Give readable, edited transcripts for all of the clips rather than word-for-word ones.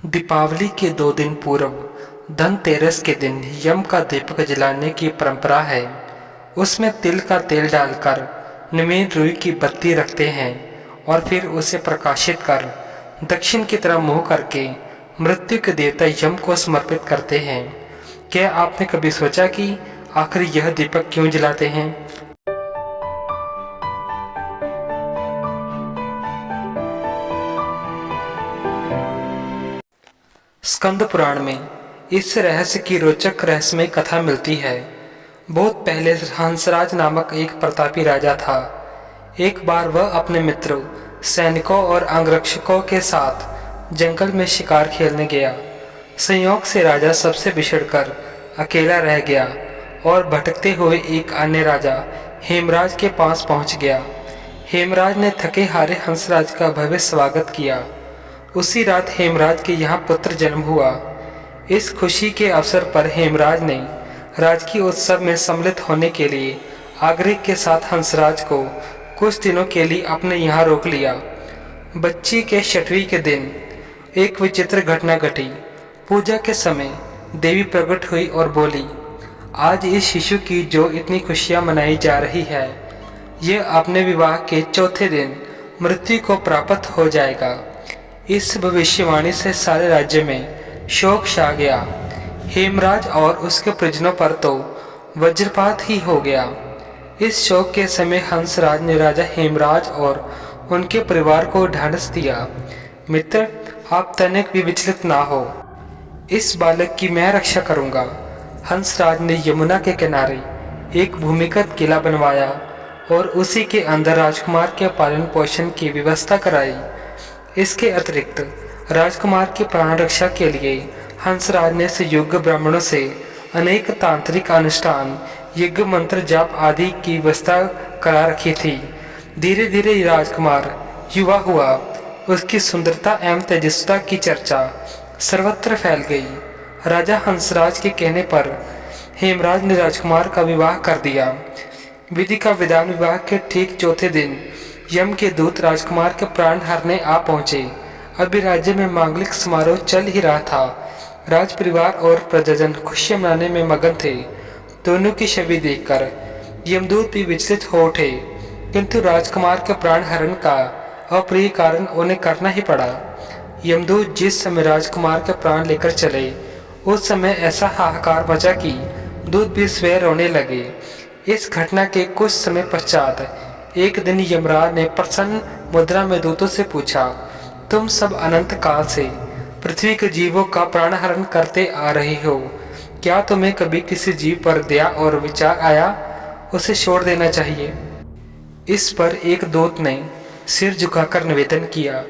दीपावली के 2 दिन पूर्व धनतेरस के दिन यम का दीपक जलाने की परंपरा है। उसमें तिल का तेल डालकर नवीन रुई की बत्ती रखते हैं और फिर उसे प्रकाशित कर दक्षिण की तरफ मुंह करके मृत्यु के देवता यम को समर्पित करते हैं। क्या आपने कभी सोचा कि आखिर यह दीपक क्यों जलाते हैं? स्कंद पुराण में इस रहस्य की रोचक रहस्यमय कथा मिलती है। बहुत पहले हंसराज नामक एक प्रतापी राजा था। एक बार वह अपने मित्रों, सैनिकों और अंगरक्षकों के साथ जंगल में शिकार खेलने गया। संयोग से राजा सबसे बिछड़कर अकेला रह गया और भटकते हुए एक अन्य राजा हेमराज के पास पहुंच गया। हेमराज ने थके हारे हंसराज का भव्य स्वागत किया। उसी रात हेमराज के यहाँ पुत्र जन्म हुआ। इस खुशी के अवसर पर हेमराज ने राजकीय उत्सव में सम्मिलित होने के लिए आग्रह के साथ हंसराज को कुछ दिनों के लिए अपने यहाँ रोक लिया। बच्ची के 6वीं के दिन एक विचित्र घटना घटी। पूजा के समय देवी प्रकट हुई और बोली, आज इस शिशु की जो इतनी खुशियाँ मनाई जा रही है, यह अपने विवाह के 4थे दिन मृत्यु को प्राप्त हो जाएगा। इस भविष्यवाणी से सारे राज्य में शोक छा गया। हेमराज और उसके परिजनों पर तो वज्रपात ही हो गया। इस शोक के समय हंसराज ने राजा हेमराज और उनके परिवार को ढांढस दिया, मित्र, आप तनिक भी विचलित ना हो, इस बालक की मैं रक्षा करूंगा। हंसराज ने यमुना के किनारे एक भूमिगत किला बनवाया और उसी के अंदर राजकुमार के पालन पोषण की व्यवस्था कराई। इसके अतिरिक्त राजकुमार की प्राण रक्षा के लिए हंसराज ने सुयोग्य ब्राह्मणों से अनेक तांत्रिक अनुष्ठान, यज्ञ, मंत्र जाप आदि की व्यवस्था करा रखी थी। धीरे धीरे राजकुमार युवा हुआ। उसकी सुंदरता एवं तेजस्विता की चर्चा सर्वत्र फैल गई। राजा हंसराज के कहने पर हेमराज ने राजकुमार का विवाह कर दिया। विधि का विधान विवाह के ठीक 4थे दिन यम के दूत राजकुमार के प्राण हरने आ पहुंचे। अभी राज्य में मांगलिक समारोह चल ही रहा था। राज परिवार और प्रजाजन खुशियां मनाने में मगन थे। दोनों की छवि देखकर यमदूत भी विचलित हो उठे, किंतु राजकुमार के प्राण हरण का अप्रिय कारण उन्हें करना ही पड़ा। यमदूत जिस समय राजकुमार के प्राण लेकर चले, उस समय ऐसा हाहाकार मचा कि दूत भी स्वयं रोने लगे। इस घटना के कुछ समय पश्चात एक दिन यमराज ने प्रसन्न मुद्रा में दूतों से पूछा, तुम सब अनंत काल से पृथ्वी के जीवों का प्राणहरण करते आ रहे हो, क्या तुम्हें कभी किसी जीव पर दया और विचार आया उसे छोड़ देना चाहिए? इस पर एक दूत ने सिर झुकाकर निवेदन किया,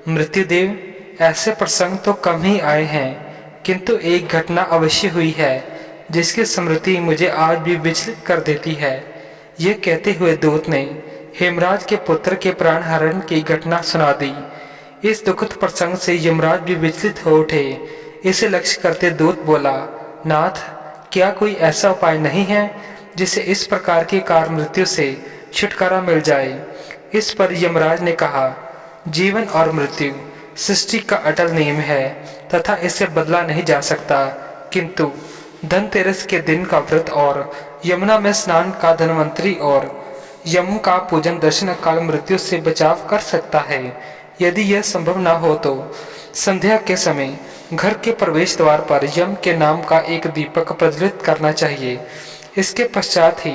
मृत्युदेव, ऐसे प्रसंग तो कम ही आए हैं, किंतु एक घटना अवश्य हुई है जिसकी स्मृति मुझे आज भी विचलित कर देती है। ये कहते हुए दूत ने हेमराज के पुत्र के प्राण हरण की घटना सुना दी। इस दुखद प्रसंग से यमराज भी विचलित हो उठे। इसे लक्ष्य करते दूत बोला, नाथ, क्या कोई ऐसा उपाय नहीं है जिसे इस प्रकार की कार मृत्यु से छुटकारा मिल जाए? इस पर यमराज ने कहा, जीवन और मृत्यु सृष्टि का अटल नियम है तथा इसे बदला नहीं जा सकता, किंतु धनतेरस के दिन का व्रत और यमुना में स्नान का धन्वंतरी और यम का पूजन दर्शन काल मृत्यु से बचाव कर सकता है। यदि यह संभव न हो तो संध्या के समय घर के प्रवेश द्वार पर यम के नाम का एक दीपक प्रज्वलित करना चाहिए। इसके पश्चात ही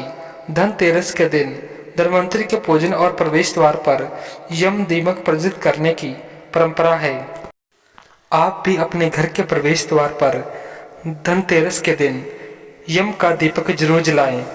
धनतेरस के दिन धन्वंतरी के पूजन और प्रवेश द्वार पर यम दीपक प्रज्वलित करने की परंपरा है। आप भी अपने घर के प्रवेश द्वार पर धनतेरस के दिन यम का दीपक जरूर जलाएं।